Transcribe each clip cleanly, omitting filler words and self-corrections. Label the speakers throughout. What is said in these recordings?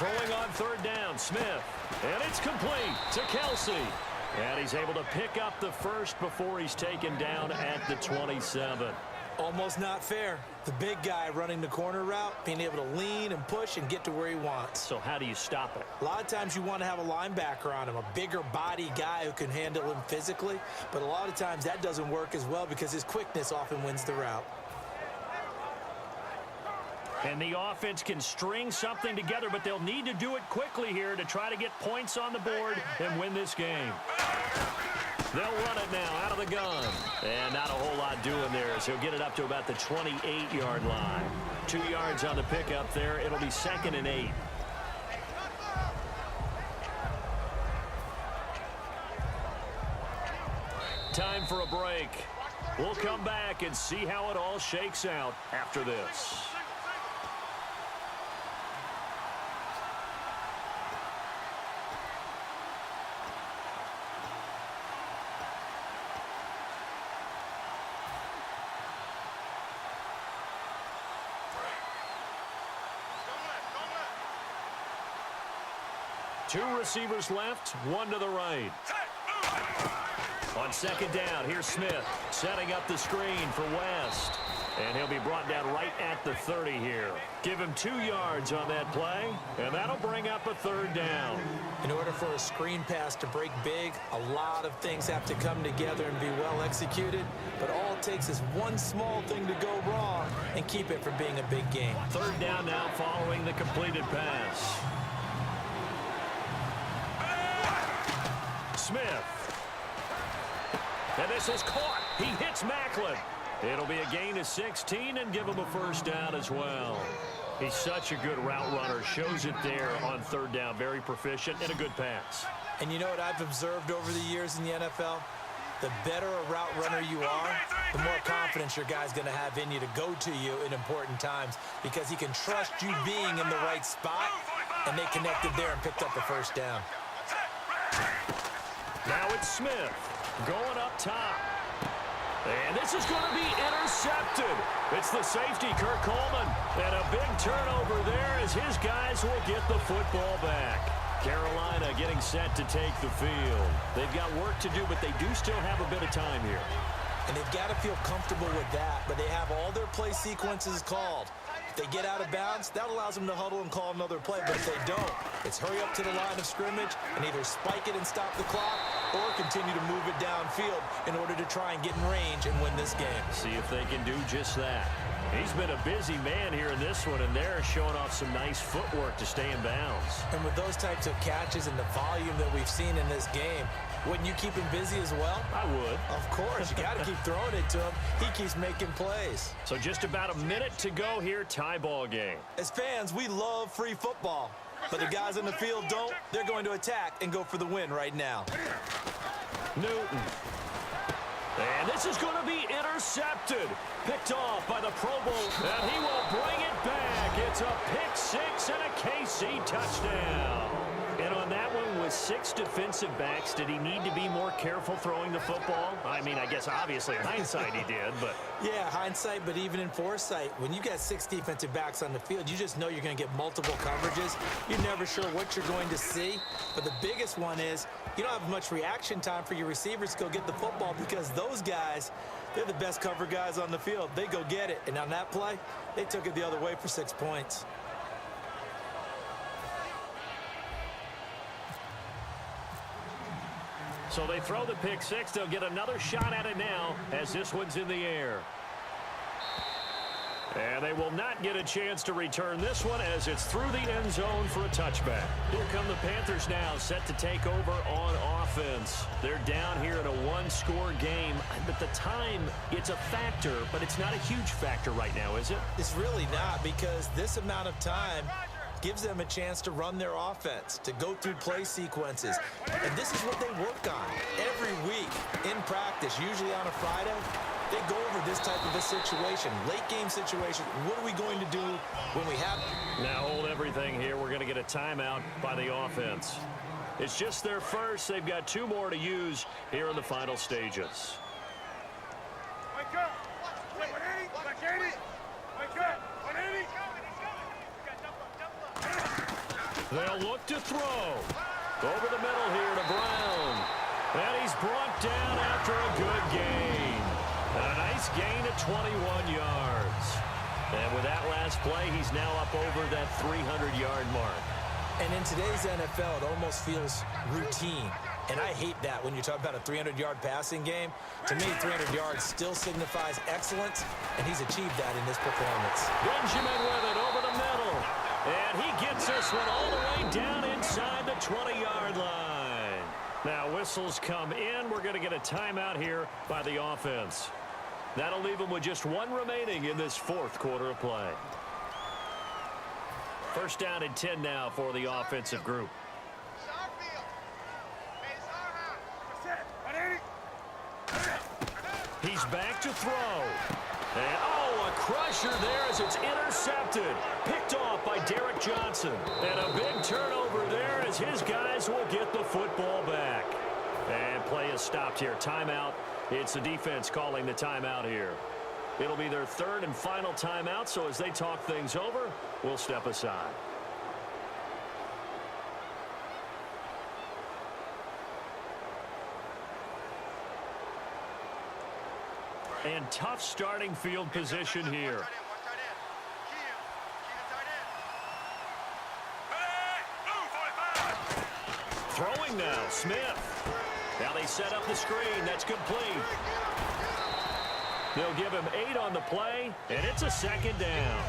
Speaker 1: Throwing on third down, Smith. And it's complete to Kelsey. And he's able to pick up the first before he's taken down at the 27.
Speaker 2: Almost not fair. The big guy running the corner route, being able to lean and push and get to where he wants.
Speaker 1: So how do you stop it?
Speaker 2: A lot of times you want to have a linebacker on him, a bigger body guy who can handle him physically. But a lot of times that doesn't work as well because his quickness often wins the route.
Speaker 1: And the offense can string something together, but they'll need to do it quickly here to try to get points on the board and win this game. They'll run it now out of the gun. And not a whole lot doing there as he'll get it up to about the 28-yard line. 2 yards on the pickup there. It'll be 2nd and 8. Time for a break. We'll come back and see how it all shakes out after this. Two receivers left, one to the right. On 2nd down, here's Smith setting up the screen for West. And he'll be brought down right at the 30 here. Give him 2 yards on that play, and that'll bring up a 3rd down.
Speaker 2: In order for a screen pass to break big, a lot of things have to come together and be well executed. But all it takes is one small thing to go wrong and keep it from being a big game.
Speaker 1: 3rd down now following the completed pass. Smith. And this is caught. He hits Macklin. It'll be a gain of 16 and give him a 1st down as well. He's such a good route runner. Shows it there on 3rd down. Very proficient and a good pass.
Speaker 2: And you know what I've observed over the years in the NFL? The better a route runner you are, the more confidence your guy's going to have in you to go to you in important times because he can trust you being in the right spot, and they connected there and picked up the 1st down.
Speaker 1: Now it's Smith going up top. And this is going to be intercepted. It's the safety, Kirk Coleman. And a big turnover there as his guys will get the football back. Carolina getting set to take the field. They've got work to do, but they do still have a bit of time here.
Speaker 2: And they've got to feel comfortable with that, but they have all their play sequences called. If they get out of bounds, that allows them to huddle and call another play. But if they don't, it's hurry up to the line of scrimmage and either spike it and stop the clock or continue to move it downfield in order to try and get in range and win this game.
Speaker 1: See if they can do just that. He's been a busy man here in this one, and they're showing off some nice footwork to stay in bounds.
Speaker 2: And with those types of catches and the volume that we've seen in this game, wouldn't you keep him busy as well?
Speaker 1: I would.
Speaker 2: Of course. You got to keep throwing it to him. He keeps making plays.
Speaker 1: So just about a minute to go here, tie ball game.
Speaker 2: As fans, we love free football. But the guys in the field don't. They're going to attack and go for the win right now.
Speaker 1: Newton. And this is going to be intercepted. Picked off by the Pro Bowl. And he will bring it back. It's a pick six and a KC touchdown. And on that one with 6 defensive backs, did he need to be more careful throwing the football? I mean, I guess obviously in hindsight he did, but...
Speaker 2: Yeah, hindsight, but even in foresight, when you got 6 defensive backs on the field, you just know you're going to get multiple coverages. You're never sure what you're going to see. But the biggest one is you don't have much reaction time for your receivers to go get the football because those guys, they're the best cover guys on the field. They go get it. And on that play, they took it the other way for 6 points.
Speaker 1: So they throw the pick six. They'll get another shot at it now as this one's in the air. And they will not get a chance to return this one as it's through the end zone for a touchback. Here come the Panthers now, set to take over on offense. They're down here in a one-score game, but the time, it's a factor, but it's not a huge factor right now, is it?
Speaker 2: It's really not, because this amount of time gives them a chance to run their offense, to go through play sequences. And this is what they work on every week in practice, usually on a Friday. They go over this type of a situation, late game situation. What are we going to do when we have it?
Speaker 1: Now hold everything here. We're going to get a timeout by the offense. It's just their first. They've got 2 more to use here in the final stages.
Speaker 3: Wake up! 180! 180! Wake up! 180!
Speaker 1: They'll look to throw. Over the middle here to Brown. And he's brought down after a good gain. And a nice gain at 21 yards. And with that last play, he's now up over that 300-yard mark.
Speaker 2: And in today's NFL, it almost feels routine. And I hate that when you talk about a 300-yard passing game. To me, 300 yards still signifies excellence, and he's achieved that in this performance.
Speaker 1: Benjamin with it over the middle. And he gets this one all the way down inside the 20-yard line. Now, whistles come in. We're going to get a timeout here by the offense. That'll leave them with just one remaining in this fourth quarter of play. First down and 10 now for the offensive group. He's back to throw. And, oh, a crusher there as it's intercepted. Picked off by Derek Johnson. And a big turnover there as his guys will get the football back. And play is stopped here. Timeout. It's the defense calling the timeout here. It'll be their third and final timeout, so as they talk things over, we'll step aside. And tough starting field position here. Throwing now, Smith. Now they set up the screen. That's complete. They'll give him 8 on the play, and it's a second down.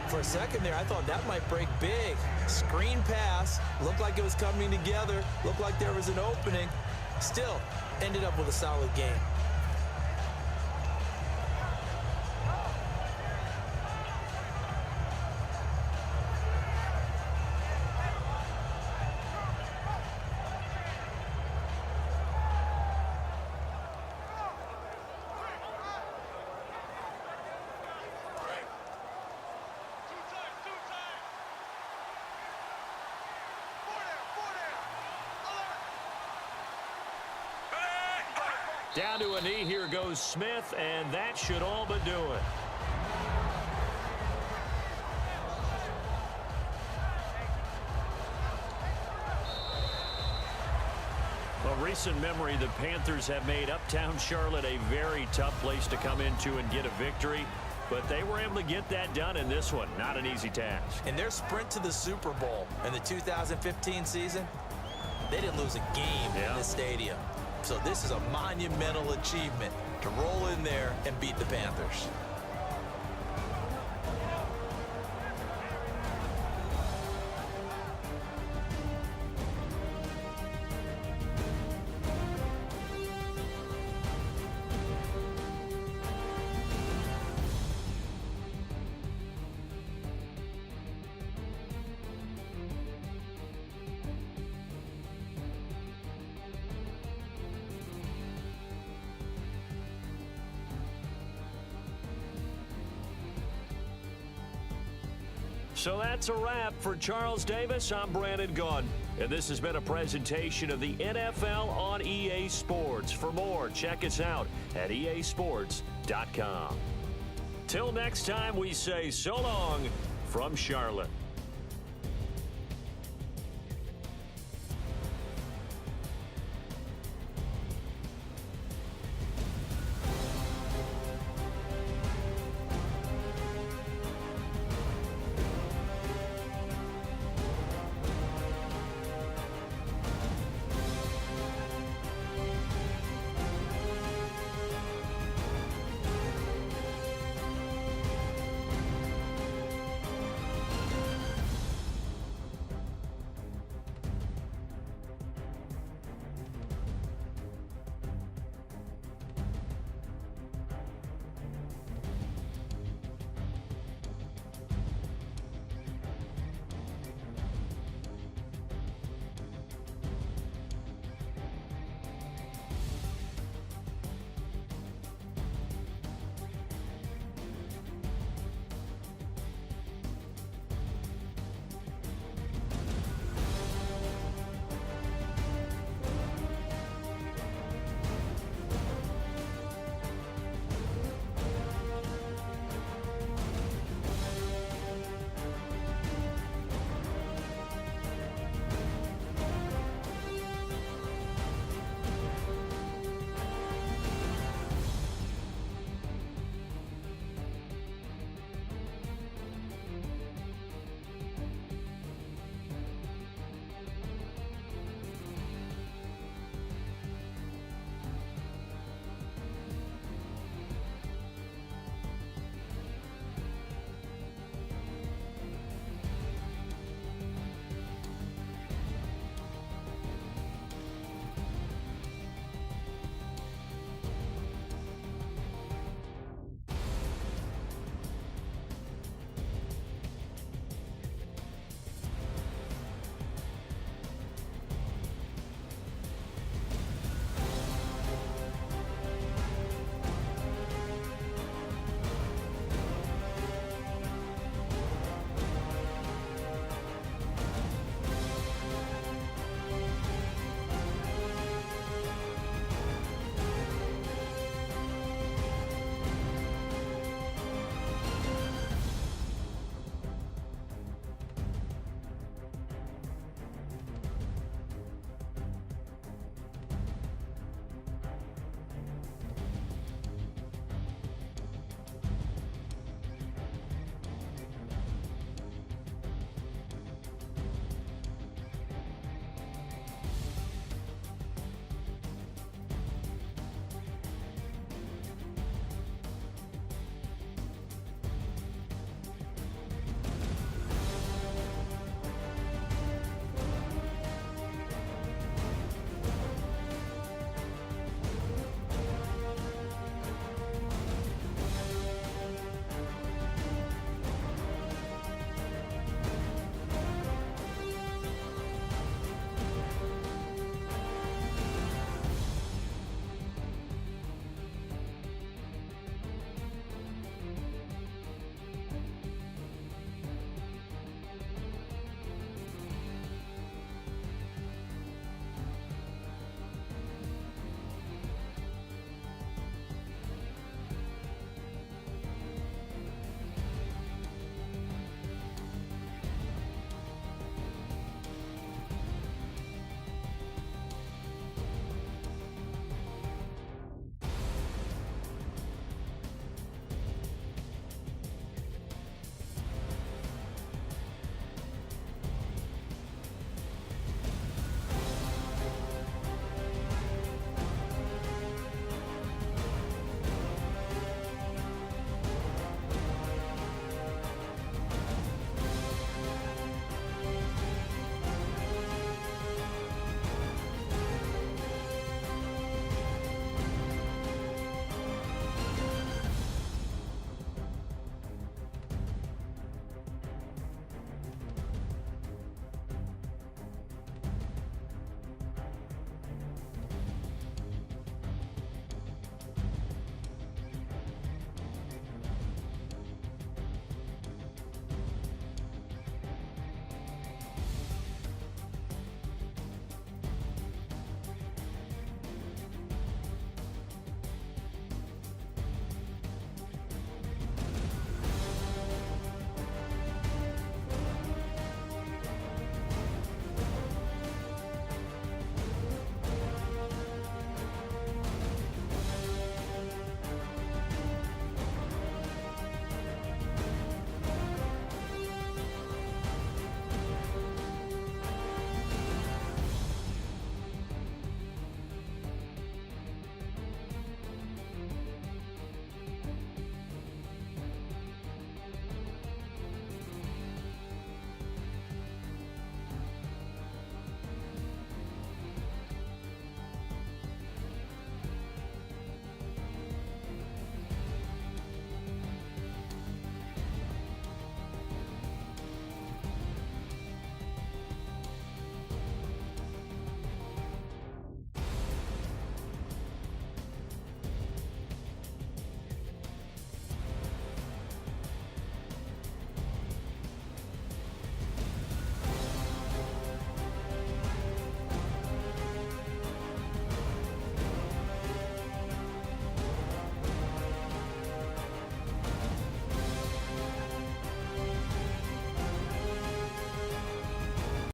Speaker 2: For a second there, I thought that might break big. Screen pass. Looked like it was coming together. Looked like there was an opening. Still, ended up with a solid game.
Speaker 1: Down to a knee, here goes Smith, and that should all but do it. A recent memory, the Panthers have made uptown Charlotte a very tough place to come into and get a victory, but they were able to get that done in this one. Not an easy task.
Speaker 2: In their sprint to the Super Bowl in the 2015 season, they didn't lose a game in the stadium. So this is a monumental achievement to roll in there and beat the Panthers.
Speaker 1: So that's a wrap for Charles Davis. I'm Brandon Gaudin, and this has been a presentation of the NFL on EA Sports. For more, check us out at easports.com. Till next time, we say so long from Charlotte.